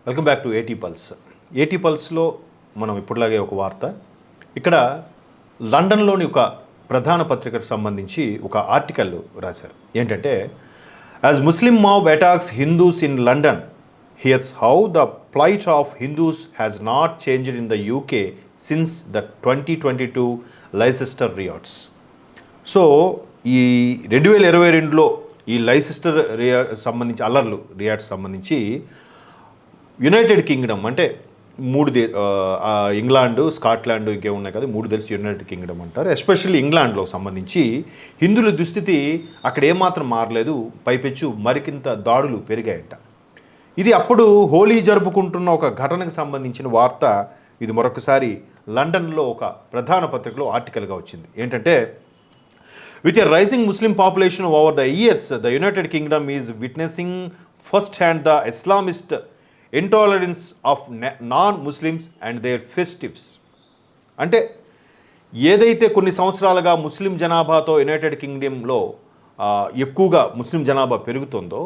Welcome back to ఏటీ pulse. ఏటీ పల్స్లో మనం ఇప్పటిలాగే ఒక వార్త. ఇక్కడ లండన్లోని ఒక ప్రధాన పత్రికకు సంబంధించి ఒక ఆర్టికల్ రాశారు. ఏంటంటే, as Muslim mob attacks Hindus in London, here's how the plight of Hindus has not changed in the UK since the 2022 Leicester riots. So ఈ 2022లో ఈ లైసెస్టర్ సంబంధించి అల్లర్లు రియాట్స్ సంబంధించి యునైటెడ్ కింగ్డమ్ అంటే ఇంగ్లాండ్, స్కాట్లాండ్ ఇంకేమున్నాయి కదా, 3 తెలిసి యునైటెడ్ కింగ్డమ్ అంటారు. ఎస్పెషల్లీ ఇంగ్లాండ్లో సంబంధించి హిందువుల దుస్థితి అక్కడ ఏమాత్రం మారలేదు, పైపెచ్చు మరికింత దాడులు పెరిగాయట. ఇది అప్పుడు హోలీ జరుపుకుంటున్న ఒక ఘటనకు సంబంధించిన వార్త. ఇది మరొకసారి లండన్లో ఒక ప్రధాన పత్రికలో ఆర్టికల్గా వచ్చింది. ఏంటంటే, with a rising Muslim population over the years, the United Kingdom is witnessing first-hand the Islamist intolerance of non-Muslims and their festives. అంటే ఏదైతే కొన్ని సంవత్సరాలుగా ముస్లిం జనాభాతో యునైటెడ్ కింగ్డమ్లో ఎక్కువగా ముస్లిం జనాభా పెరుగుతుందో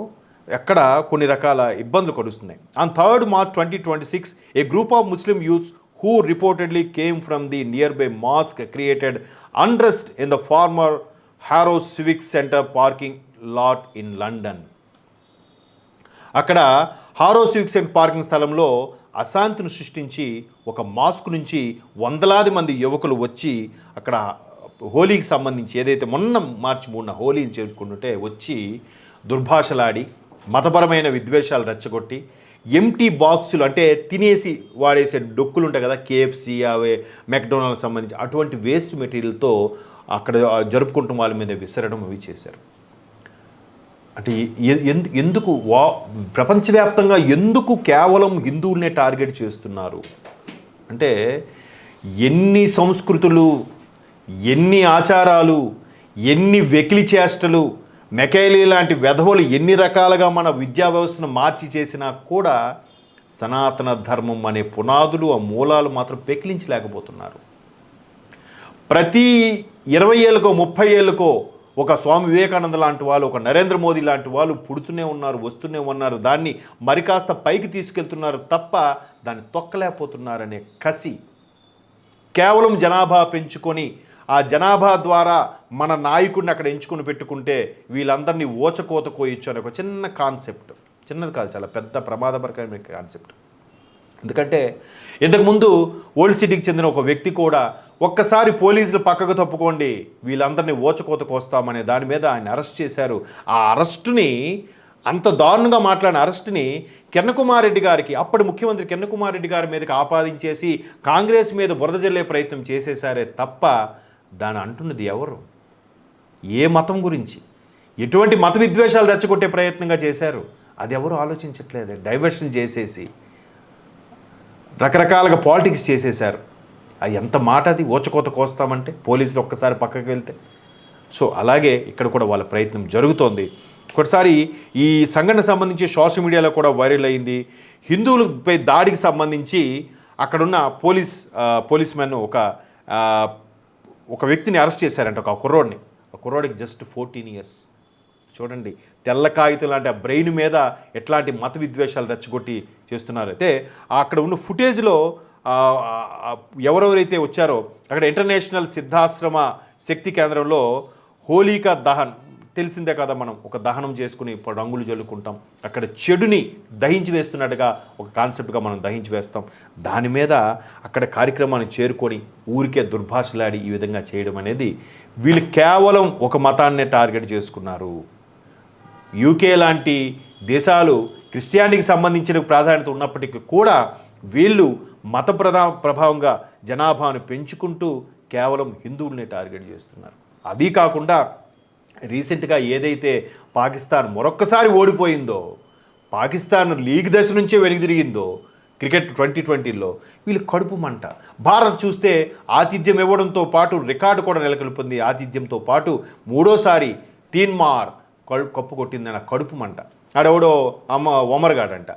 అక్కడ కొన్ని రకాల ఇబ్బందులు కలుస్తున్నాయి. On 3rd March 2026, a group of Muslim youths who reportedly came from the nearby mosque created unrest in the former Harrow Civic Centre parking lot in London. అక్కడ హారో సివిక్ సెంటర్ పార్కింగ్ స్థలంలో అశాంతిని సృష్టించి ఒక mask నుంచి వందలాది మంది యువకులు వచ్చి అక్కడ హోలీకి సంబంధించి ఏదైతే మొన్న మార్చి 3న హోలీని చేరుకుంటుంటే వచ్చి దుర్భాషలాడి మతపరమైన విద్వేషాలు రెచ్చగొట్టి ఎంటీ బాక్సులు అంటే తినేసి వాడేసే డొక్కులు ఉంటాయి కదా, కేఎఫ్సి అవే మెక్డొనాల్డ్స్ సంబంధించి అటువంటి వేస్ట్ మెటీరియల్తో అక్కడ జరుపుకుంటున్న వాళ్ళ మీద విసరడం అవి చేశారు. అంటే ఎందుకు ప్రపంచవ్యాప్తంగా ఎందుకు కేవలం హిందువులనే టార్గెట్ చేస్తున్నారు అంటే, ఎన్ని సంస్కృతులు, ఎన్ని ఆచారాలు, ఎన్ని వెకిలి చేష్టలు, మెకైలీ లాంటి వెధవలు ఎన్ని రకాలుగా మన విద్యా వ్యవస్థను మార్చి చేసినా కూడా సనాతన ధర్మం అనే పునాదులు, ఆ మూలాలు మాత్రం పెకిలించలేకపోతున్నారు. ప్రతి 20 ఏళ్ళకో 30 ఏళ్ళకో ఒక స్వామి వివేకానంద లాంటి వాళ్ళు, ఒక నరేంద్ర మోదీ లాంటి వాళ్ళు పుడుతూనే ఉన్నారు, వస్తూనే ఉన్నారు. దాన్ని మరి కాస్త పైకి తీసుకెళ్తున్నారు తప్ప దాన్ని తొక్కలేకపోతున్నారనే కసి, కేవలం జనాభా పెంచుకొని ఆ జనాభా ద్వారా మన నాయకుడిని అక్కడ ఎంచుకొని పెట్టుకుంటే వీళ్ళందరినీ ఓచకోత కోయొచ్చు అనే ఒక చిన్న కాన్సెప్ట్, చిన్నది కాదు, చాలా పెద్ద ప్రమాదకరమైన కాన్సెప్ట్. ఎందుకంటే ఇంతకుముందు ఓల్డ్ సిటీకి చెందిన ఒక వ్యక్తి కూడా ఒక్కసారి పోలీసులు పక్కకు తప్పుకోండి వీళ్ళందరినీ ఓచకోత కోస్తామనే దాని మీద ఆయన అరెస్ట్ చేశారు. ఆ అరెస్టుని, అంత దారుణంగా మాట్లాడిన అరెస్టుని కిరణ్ కుమార్ రెడ్డి గారికి, అప్పటి ముఖ్యమంత్రి కిరణ్ కుమార్ రెడ్డి గారి మీదకి ఆపాదించేసి కాంగ్రెస్ మీద బురద జల్లే ప్రయత్నం చేసేసారే తప్ప దాని అంటున్నది ఎవరు, ఏ మతం గురించి, ఎటువంటి మత విద్వేషాలు రెచ్చగొట్టే ప్రయత్నంగా చేశారు అది ఎవరు ఆలోచించట్లేదు. డైవర్షన్ చేసేసి రకరకాలుగా పాలిటిక్స్ చేసేశారు. అది ఎంత మాట, అది ఓచకోత కోస్తామంటే పోలీసులు ఒక్కసారి పక్కకి వెళ్తే. సో అలాగే ఇక్కడ కూడా వాళ్ళ ప్రయత్నం జరుగుతోంది. ఒకసారి ఈ సంఘటన సంబంధించి సోషల్ మీడియాలో కూడా వైరల్ అయింది. హిందువులపై దాడికి సంబంధించి అక్కడున్న పోలీస్ మ్యాన్ ఒక వ్యక్తిని అరెస్ట్ చేశారంట, ఒక కుర్రోడిని. ఆ కుర్రోడికి జస్ట్ 14 ఇయర్స్. చూడండి, తెల్ల కాగితం లాంటి ఆ బ్రెయిన్ మీద ఎట్లాంటి మత విద్వేషాలు రెచ్చగొట్టి చేస్తున్నారు. అయితే అక్కడ ఉన్న ఫుటేజ్లో ఎవరెవరైతే వచ్చారో అక్కడ ఇంటర్నేషనల్ సిద్ధాశ్రమ శక్తి కేంద్రంలో హోలీకా దహన్, తెలిసిందే కదా, మనం ఒక దహనం చేసుకుని రంగులు జల్లుకుంటాం, అక్కడ చెడుని దహించి వేస్తున్నట్టుగా ఒక కాన్సెప్ట్గా మనం దహించి వేస్తాం. దాని మీద అక్కడ కార్యక్రమాన్ని చేరుకొని ఊరికే దుర్భాషలాడి ఈ విధంగా చేయడం అనేది, వీళ్ళు కేవలం ఒక మతాన్నే టార్గెట్ చేసుకున్నారు. యూకే లాంటి దేశాలు క్రిస్టియానిటీకి సంబంధించిన ప్రాధాన్యత ఉన్నప్పటికీ కూడా వీళ్ళు మత ప్రభావంగా జనాభాను పెంచుకుంటూ కేవలం హిందువుల్ని టార్గెట్ చేస్తున్నారు. అది కాకుండా రీసెంట్గా ఏదైతే పాకిస్తాన్ మరొక్కసారి ఓడిపోయిందో, పాకిస్తాన్ లీగ్ దశ నుంచే వెనుదిరిగిందో క్రికెట్ 2020లో, వీళ్ళు కడుపు మంట. భారత్ చూస్తే ఆతిథ్యం ఇవ్వడంతో పాటు రికార్డు కూడా నెలకొల్పింది. ఆతిథ్యంతో పాటు 3వ తీన్మార్ కప్పు కొట్టిందన్న కడుపు మంట. ఆడెవడో ఒమర్ గాడంట.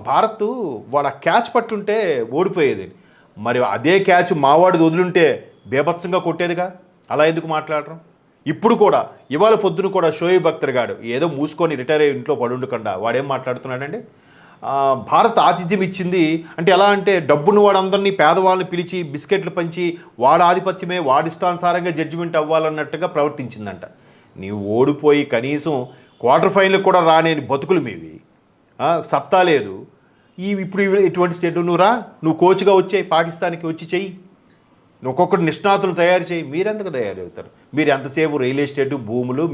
భారత్ వాడు ఆ క్యాచ్ పట్టుంటే ఓడిపోయేది. మరి అదే క్యాచ్ మావాడిది వదులుంటే బేభత్సంగా కొట్టేదిగా. అలా ఎందుకు మాట్లాడరు? ఇప్పుడు కూడా ఇవాళ పొద్దున కూడా షోయబ్ అఖ్తర్ గాడు ఏదో మూసుకొని రిటైర్ అయ్యి ఇంట్లో పడుండకుండా వాడేం మాట్లాడుతున్నాడండి, భారత్ ఆతిథ్యం ఇచ్చింది అంటే ఎలా అంటే డబ్బును వాడందరినీ పేదవాళ్ళని పిలిచి బిస్కెట్లు పంచి వాడి ఆధిపత్యమే వాడి ఇష్టానుసారంగా జడ్జిమెంట్ అవ్వాలన్నట్టుగా ప్రవర్తించిందంట. నీవు ఓడిపోయి కనీసం క్వార్టర్ ఫైనల్ కూడా రానేని బతుకులు మీవి, సత్తా లేదు. ఇప్పుడు ఇటువంటి స్టేట్ నువ్వు కోచ్గా వచ్చాయి పాకిస్తాన్కి వచ్చి చెయ్యి, ఒక్కొక్కటి నిష్ణాతులు తయారు చేయి. మీరెందుకు తయారవుతారు? మీరు ఎంతసేపు రియల్ ఎస్టేటు భూములు,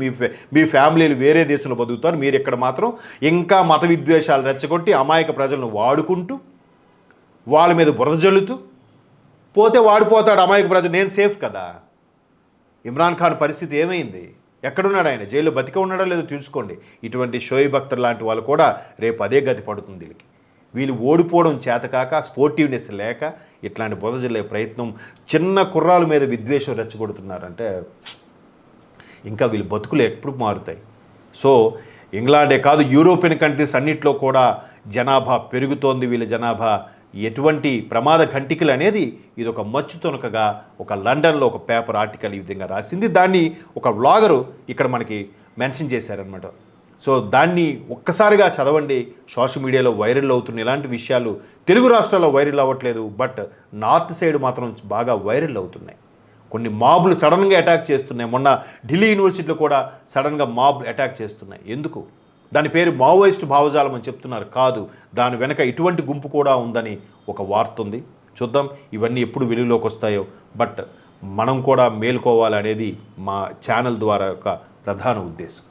మీ ఫ్యామిలీలు వేరే దేశంలో బతుకుతారు. మీరు ఇక్కడ మాత్రం ఇంకా మత విద్వేషాలు రెచ్చగొట్టి అమాయక ప్రజలను వాడుకుంటూ వాళ్ళ మీద బురద జల్లుతూ పోతే వాడిపోతాడు అమాయక ప్రజలు. నేను సేఫ్ కదా. ఇమ్రాన్ ఖాన్ పరిస్థితి ఏమైంది? ఎక్కడున్నాడు ఆయన? జైల్లో బతికే ఉన్నాడో లేదో తెలుసుకోండి. ఇటువంటి షోయిబ్ అఖ్తర్ లాంటి వాళ్ళు కూడా రేపు అదే గతి పడుతుంది వీళ్ళకి. వీళ్ళు ఓడిపోవడం చేతకాక, స్పోర్టివ్నెస్ లేక ఇట్లాంటి బురదజల్లే ప్రయత్నం, చిన్న కుర్రాల మీద విద్వేషం రెచ్చగొడుతున్నారంటే ఇంకా వీళ్ళు బతుకులు ఎప్పుడు మారుతాయి. సో ఇంగ్లాండే కాదు, యూరోపియన్ కంట్రీస్ అన్నిట్లో కూడా జనాభా పెరుగుతోంది. వీళ్ళ జనాభా ఎటువంటి ప్రమాద ఘంటికలు అనేది ఇది ఒక మచ్చు తునకగా ఒక లండన్లో ఒక పేపర్ ఆర్టికల్ ఈ విధంగా రాసింది. దాన్ని ఒక వ్లాగరు ఇక్కడ మనకి మెన్షన్ చేశారనమాట. సో దాన్ని ఒక్కసారిగా చదవండి. సోషల్ మీడియాలో వైరల్ అవుతున్న ఇలాంటి విషయాలు తెలుగు రాష్ట్రాల్లో వైరల్ అవ్వట్లేదు, బట్ నార్త్ సైడ్ మాత్రం బాగా వైరల్ అవుతున్నాయి. కొన్ని మాబ్లు సడన్గా అటాక్ చేస్తున్నాయి. మొన్న ఢిల్లీ యూనివర్సిటీలో కూడా సడన్గా మాబ్ అటాక్ చేస్తున్నాయి. ఎందుకు? దాని పేరు మావోయిస్ట్ భావజాలం అని చెప్తున్నారు. కాదు, దాని వెనక ఇటువంటి గుంపు కూడా ఉందని ఒక వార్త ఉంది. చూద్దాం ఇవన్నీ ఎప్పుడు వెలుగులోకి వస్తాయో. బట్ మనం కూడా మేలుకోవాలనేది మా ఛానల్ ద్వారా ఒక ప్రధాన ఉద్దేశం.